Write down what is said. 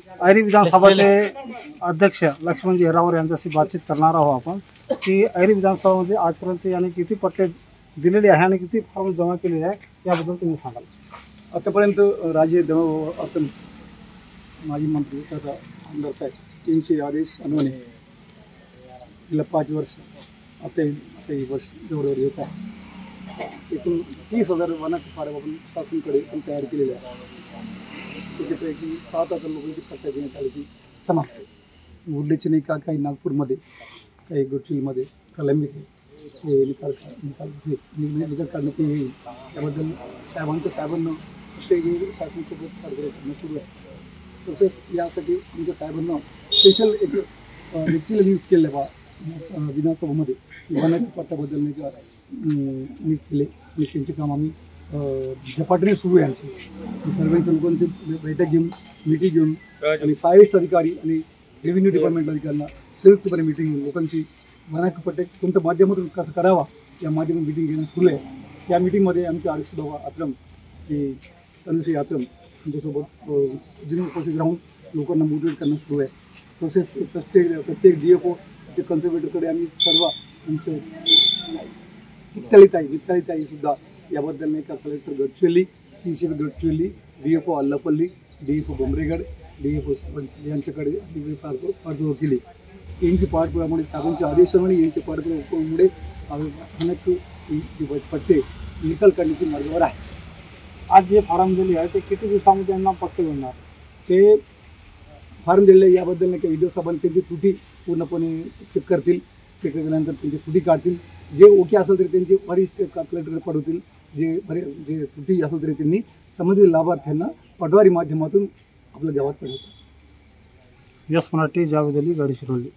ऐरी विधानसभाचे अध्यक्ष लक्ष्मणजी हेरावर यांच्याशी बातचीत करणार आहोत आपण की ऐरी विधानसभामध्ये आजपर्यंत यांनी किती पट्टे दिलेले आहे आणि किती फॉर्म जमा केलेले आहे याबद्दल तुम्ही सांगाल। आतापर्यंत राजे असं माजी मंत्री तथा आमदार साहेब यांचे आदेश अनुसार गेल्या 5 वर्ष आता हे वर्ष जवळजवळ येत आहे। एकूण 30,000 वनाचे फार्म आपण शासनाकडे तयार केलेले आहे। त्यापैकी 7,000 लोकांची पट्ट्या देण्यात आल्याची समजते। उल्लेख नाही का काही नागपूरमध्ये काही गडचिरोलीमध्ये कलंबीचे हे निकाल काढण्यात येईल त्याबद्दल साहेबांना प्रत्येक शासनासोबत कारभार करणं सुरू आहे। तसेच यासाठी आमच्या साहेबांना स्पेशल एक व्यक्तीला नियुक्त केलं बा विधानसभेमध्ये वनाच्या पट्ट्या बदलण्याच्या नियुक्त केले आणि त्यांचे काम आम्ही झपाट्याने सुरू आहे। आमची सर्वांच्या लोकांची बैठक घेऊन मीटिंग घेऊन आणि फॉरेस्ट अधिकारी आणि रेव्हेन्यू डिपार्टमेंट अधिकाऱ्यांना संयुक्तपणे मीटिंग घेऊन लोकांची वनाचे पट्टे कोणत्या माध्यमातून कसं करावा या माध्यमातून मीटिंग घेणं सुरू आहे। या मीटिंगमध्ये आमचे आरक्षी बाबा आत्रम हे तनुश्री आत्रम त्यांच्यासोबत उपस्थित राहून लोकांना मोटिवेट करणं सुरू आहे। तसेच प्रत्येक DFO ते कन्झर्वेटरकडे आम्ही सर्व आमचे वित्ताळीताई सुद्धा याबद्दल नाही का collector Gadchiroli CC Gadchiroli DFO Allapalli DFO बोंबरेगड DFO यांच्याकडे पाठपुरावा केली। यांची पाठपुराव्यामुळे साहेबांच्या आदेशामुळे यांच्या पाठपुराव्यामुळे अनेक पट्टे निकाल काढण्याची मार्गावर आहे। आज जे फॉर्म दिले आहे ते किती दिवसामध्ये त्यांना पट्टे मिळणार? ते फॉर्म दिले याबद्दल नाही का विधानसभाने त्यांची त्रुटी पूर्णपणे चेक करतील। चेक केल्यानंतर त्यांची त्रुटी काढतील। जे ओके असेल तरी त्यांची वरिष्ठ कलेक्टरकडे पाठवतील। जे त्रुटी असेल तरी त्यांनी संबंधित लाभार्थ्यांना पटवारी माध्यमातून आपल्या गावात पाठवतात। यस मराठी जावेद अली गडचिरोली।